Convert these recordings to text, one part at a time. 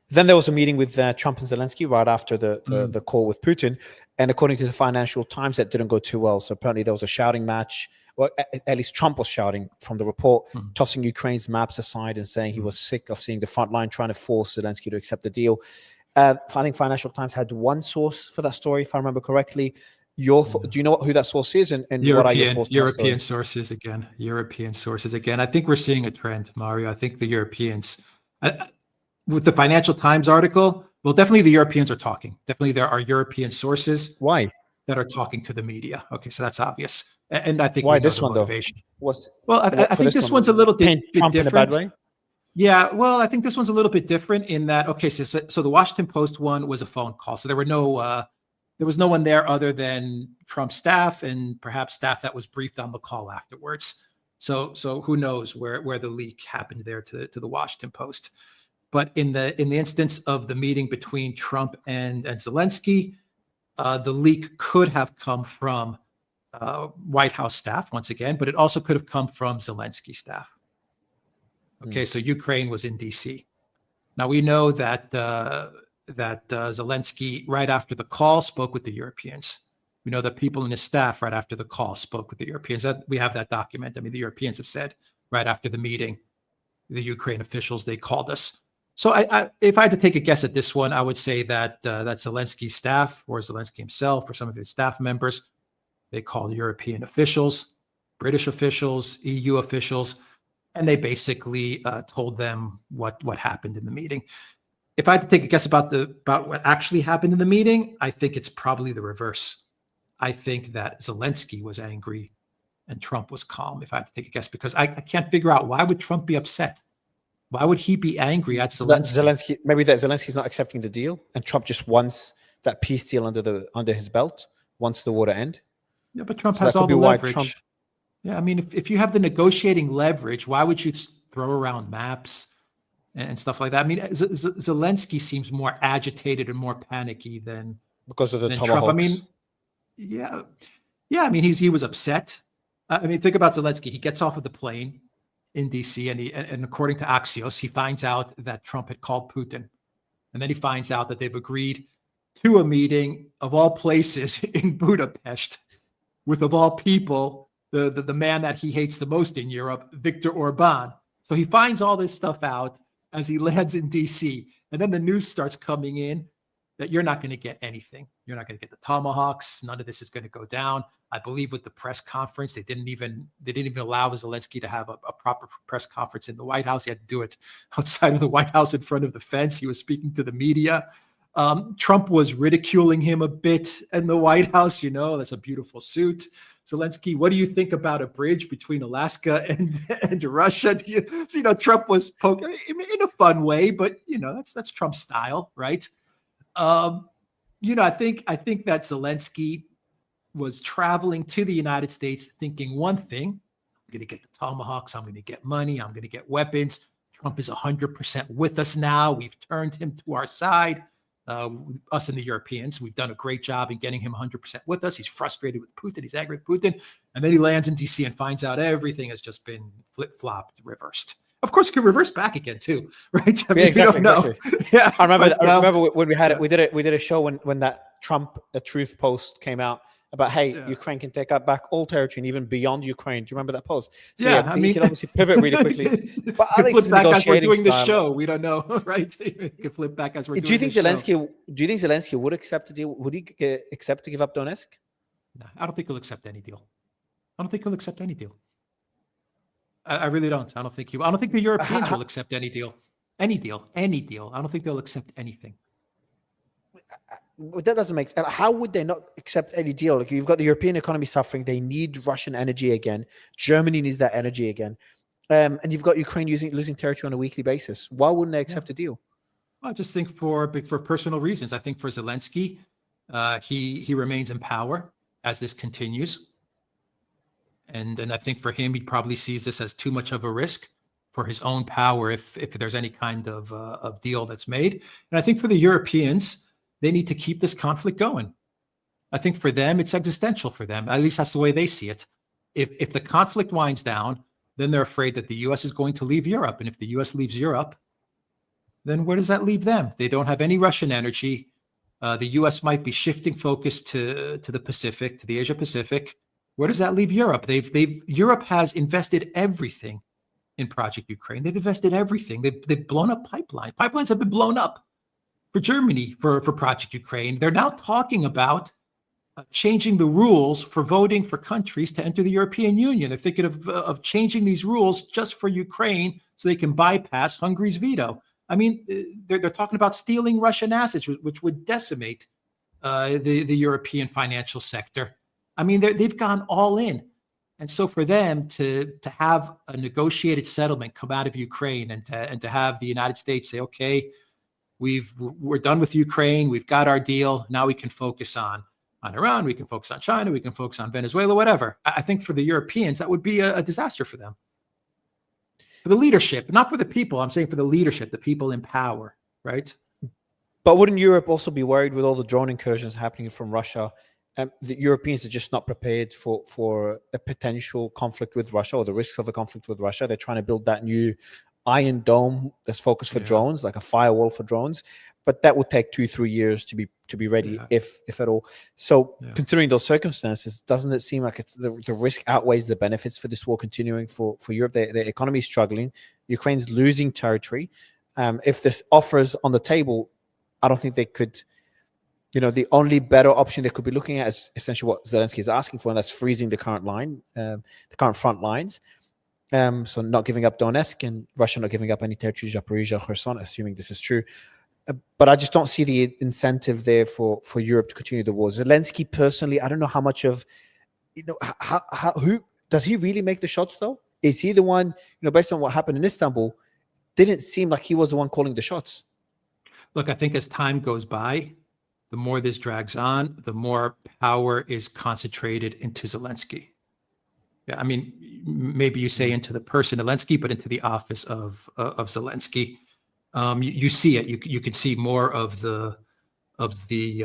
Then there was a meeting with Trump and Zelensky right after the call with Putin. And according to the Financial Times, that didn't go too well. So apparently there was a shouting match. Well, at least Trump was shouting from the report, tossing Ukraine's maps aside and saying he was sick of seeing the front line, trying to force Zelensky to accept the deal. I think Financial Times had one source for that story, if I remember correctly. Do you know who that source is, and what are your thoughts? European sources again. I think we're seeing a trend, Mario. I think the Europeans, with the Financial Times article, well, definitely the Europeans are talking. Definitely there are European sources. Why? That are talking to the media. Okay, so that's obvious. And I think why this one motivation? Though? I think this one's a little bit Trump different. In a bad way? Yeah, well, I think this one's a little bit different in that, okay, so the Washington Post one was a phone call. So there was no one there other than Trump's staff and perhaps staff that was briefed on the call afterwards. So who knows where the leak happened there to the Washington Post. But in the instance of the meeting between Trump and Zelensky, the leak could have come from White House staff once again, but it also could have come from Zelensky staff. Okay, so Ukraine was in D.C. Now we know that Zelensky, right after the call, spoke with the Europeans. We know that people in his staff, right after the call, spoke with the Europeans. We have that document. I mean, the Europeans have said right after the meeting, the Ukraine officials, they called us. So if I had to take a guess at this one, I would say that Zelensky's staff, or Zelensky himself, or some of his staff members, they called European officials, British officials, EU officials, and they basically told them what happened in the meeting. If I had to take a guess about what actually happened in the meeting, I think it's probably the reverse. I think that Zelensky was angry and Trump was calm, if I had to take a guess, because I can't figure out, why would Trump be upset? Why would he be angry at Zelensky? Maybe that Zelensky's not accepting the deal, and Trump just wants that peace deal under his belt, wants the war to end. Yeah, but Trump has all the leverage. Yeah, I mean, if you have the negotiating leverage, why would you throw around maps and stuff like that? I mean, Zelensky seems more agitated and more panicky than because of the Trump. I mean, yeah. I mean, he was upset. I mean, think about Zelensky. He gets off of the plane in DC, and according to Axios, he finds out that Trump had called Putin, and then he finds out that they've agreed to a meeting of all places in Budapest with, of all people, the man that he hates the most in Europe, Viktor Orban. So he finds all this stuff out as he lands in DC, and then the news starts coming in that you're not going to get anything. You're not going to get the Tomahawks. None of this is going to go down. I believe with the press conference, they didn't even allow Zelensky to have a proper press conference in the White House. He had to do it outside of the White House in front of the fence. He was speaking to the media. Trump was ridiculing him a bit in the White House. You know, that's a beautiful suit. Zelensky, what do you think about a bridge between Alaska and Russia? Trump was poking in a fun way, but that's Trump's style, right? I think that Zelensky was traveling to the United States thinking one thing: I'm going to get the Tomahawks, I'm going to get money, I'm going to get weapons. Trump is 100% with us now. We've turned him to our side. Us and the Europeans, we've done a great job in getting him 100% with us. He's frustrated with Putin. He's angry with Putin. And then he lands in DC and finds out everything has just been flip-flopped, reversed. Of course, it could reverse back again too, right? I mean, exactly. We don't know. Yeah, I remember when we had it. We did a show when that Trump Truth post came out about, hey, Ukraine can take back all territory and even beyond Ukraine. Do you remember that post? So, I mean, you can obviously pivot really quickly. But I think flip back as we're doing the show. We don't know, right? You can flip back as we're doing. Do you think Zelensky would accept a deal? Would he accept to give up Donetsk? No, I don't think he'll accept any deal. I really don't. I don't think the Europeans will accept any deal. Any deal. I don't think they'll accept anything. That doesn't make sense. How would they not accept any deal? Like, you've got the European economy suffering. They need Russian energy again. Germany needs that energy again. And you've got Ukraine losing territory on a weekly basis. Why wouldn't they accept a deal? I just think for personal reasons. I think for Zelensky, he remains in power as this continues. And I think for him, he probably sees this as too much of a risk for his own power if there's any kind of deal that's made. And I think for the Europeans, they need to keep this conflict going. I think for them, it's existential for them. At least that's the way they see it. If the conflict winds down, then they're afraid that the U.S. is going to leave Europe. And if the U.S. leaves Europe, then where does that leave them? They don't have any Russian energy. The U.S. might be shifting focus to the Pacific, to the Asia Pacific. Where does that leave Europe? Europe has invested everything in Project Ukraine. They've invested everything. They've blown up pipelines. Pipelines have been blown up for Germany for Project Ukraine. They're now talking about changing the rules for voting for countries to enter the European Union. They're thinking of changing these rules just for Ukraine so they can bypass Hungary's veto. I mean, they're talking about stealing Russian assets, which would decimate the European financial sector. I mean, they've gone all in. And so for them to have a negotiated settlement come out of Ukraine and to have the United States say, okay, we're done with Ukraine, we've got our deal, now we can focus on Iran, we can focus on China, we can focus on Venezuela, whatever. I think for the Europeans, that would be a disaster for them. For the leadership, not for the people. I'm saying for the leadership, the people in power, right? But wouldn't Europe also be worried with all the drone incursions happening from Russia? The Europeans are just not prepared for a potential conflict with Russia or the risks of a conflict with Russia. They're trying to build that new Iron Dome that's focused for drones, like a firewall for drones. But that would take 2-3 years to be ready, if at all. So considering those circumstances, doesn't it seem like it's the risk outweighs the benefits for this war continuing for Europe? Their economy is struggling. Ukraine's losing territory. If this offers on the table, I don't think they could. The only better option they could be looking at is essentially what Zelensky is asking for, and that's freezing the current line, the current front lines. So not giving up Donetsk and Russia not giving up any territory, Zaporizhia, Kherson, assuming this is true. But I just don't see the incentive there for Europe to continue the war. Zelensky personally, I don't know how much of, who does he really make the shots though? Is he the one, based on what happened in Istanbul, didn't seem like he was the one calling the shots. Look, I think as time goes by, the more this drags on, the more power is concentrated into Zelensky. Yeah, I mean, maybe you say into the person Zelensky, but into the office of Zelensky. You see it. You can see more of the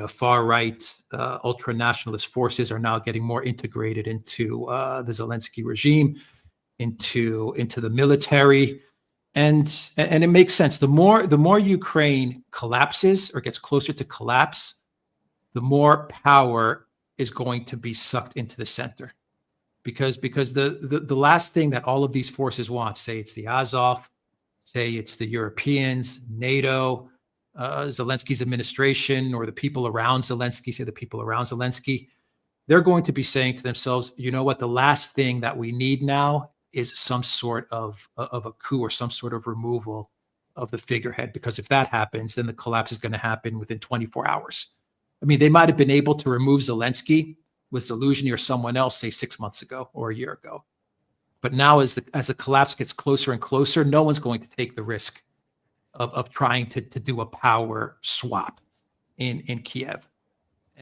far right ultra nationalist forces are now getting more integrated into the Zelensky regime, into the military, and it makes sense. The more Ukraine collapses or gets closer to collapse, the more power is going to be sucked into the center, because the last thing that all of these forces want, say it's the Azov, say it's the Europeans, NATO, Zelensky's administration, or the people around Zelensky, they're going to be saying to themselves, you know what, the last thing that we need now is some sort of a coup or some sort of removal of the figurehead, because if that happens, then the collapse is going to happen within 24 hours. I mean, they might have been able to remove Zelensky with Zelensky or someone else, say 6 months ago or a year ago. But now as the collapse gets closer and closer, no one's going to take the risk of trying to do a power swap in Kiev.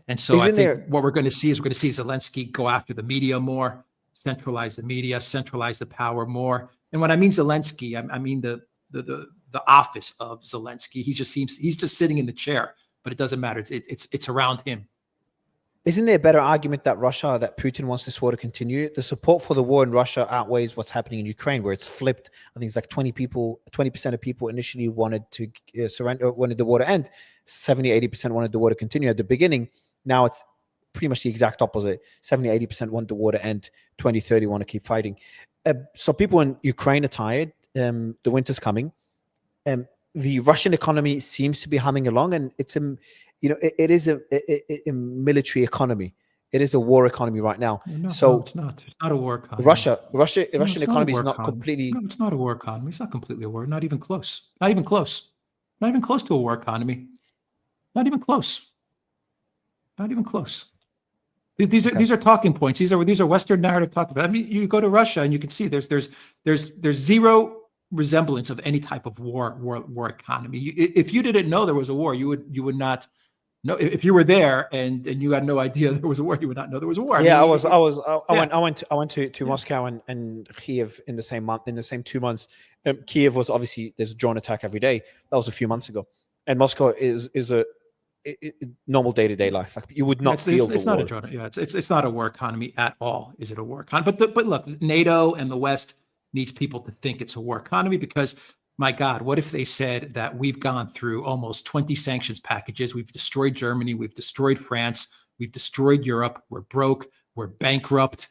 And so I think what we're going to see is Zelensky go after the media more, centralize the media, centralize the power more. And when I mean Zelensky, I mean the office of Zelensky. He's just sitting in the chair, but it doesn't matter. It's around him. Isn't there a better argument that Putin wants this war to continue? The support for the war in Russia outweighs what's happening in Ukraine, where it's flipped. I think it's like 20% of people initially wanted to surrender, wanted the war to end. 70-80% wanted the war to continue at the beginning. Now it's pretty much the exact opposite. 70-80% want the war to end. 20-30% want to keep fighting. So people in Ukraine are tired. The winter's coming. The Russian economy seems to be humming along, and it is a military economy. It is a war economy right now. No, it's not. It's not a war economy. Russian economy is not completely. No, it's not a war economy. It's not completely a war. Not even close. Not even close. Not even close to a war economy. Not even close. Not even close. These are talking points. These are Western narrative talking points. I mean, you go to Russia and you can see there's zero resemblance of any type of war economy. If you didn't know there was a war, you would not know. If you were there and you had no idea there was a war, you would not know there was a war. I went to Moscow and Kiev in the same month, in the same 2 months. Kiev was obviously, there's a drone attack every day. That was a few months ago, and Moscow is a normal day-to-day life. Like, you would not feel it's not a drone. Yeah, it's not a war economy at all. Is it a war economy? But look, NATO and the West needs people to think it's a war economy, because my God, what if they said that we've gone through almost 20 sanctions packages? We've destroyed Germany. We've destroyed France. We've destroyed Europe. We're broke. We're bankrupt.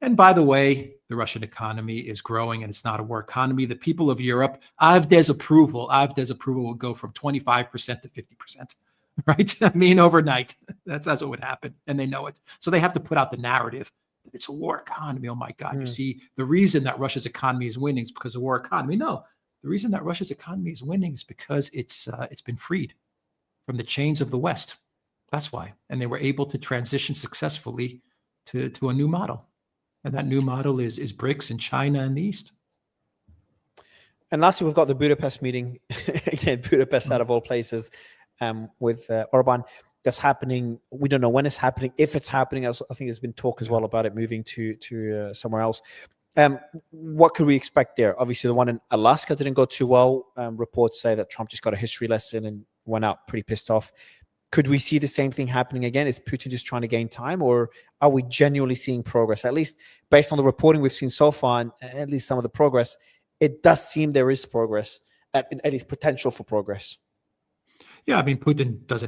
And by the way, the Russian economy is growing and it's not a war economy. The people of Europe, AfD's approval will go from 25% to 50%, right? I mean, overnight. That's what would happen. And they know it. So they have to put out the narrative that it's a war economy. Oh my God. You see, the reason that Russia's economy is winning is because of war economy. No, the reason that Russia's economy is winning is because it's been freed from the chains of the West. That's why. And they were able to transition successfully to a new model. And that new model is BRICS and China and the East. And lastly, we've got the Budapest meeting. Again, Budapest out of all places, with Orban. That's happening. We don't know when it's happening, if it's happening. I think there's been talk as well about it moving to somewhere else. What could we expect there? Obviously, the one in Alaska didn't go too well. Reports say that Trump just got a history lesson and went out pretty pissed off. Could we see the same thing happening again? Is Putin just trying to gain time, or are we genuinely seeing progress? At least based on the reporting we've seen so far, and at least some of the progress, it does seem there is progress, at least potential for progress. Yeah, I mean, Putin doesn't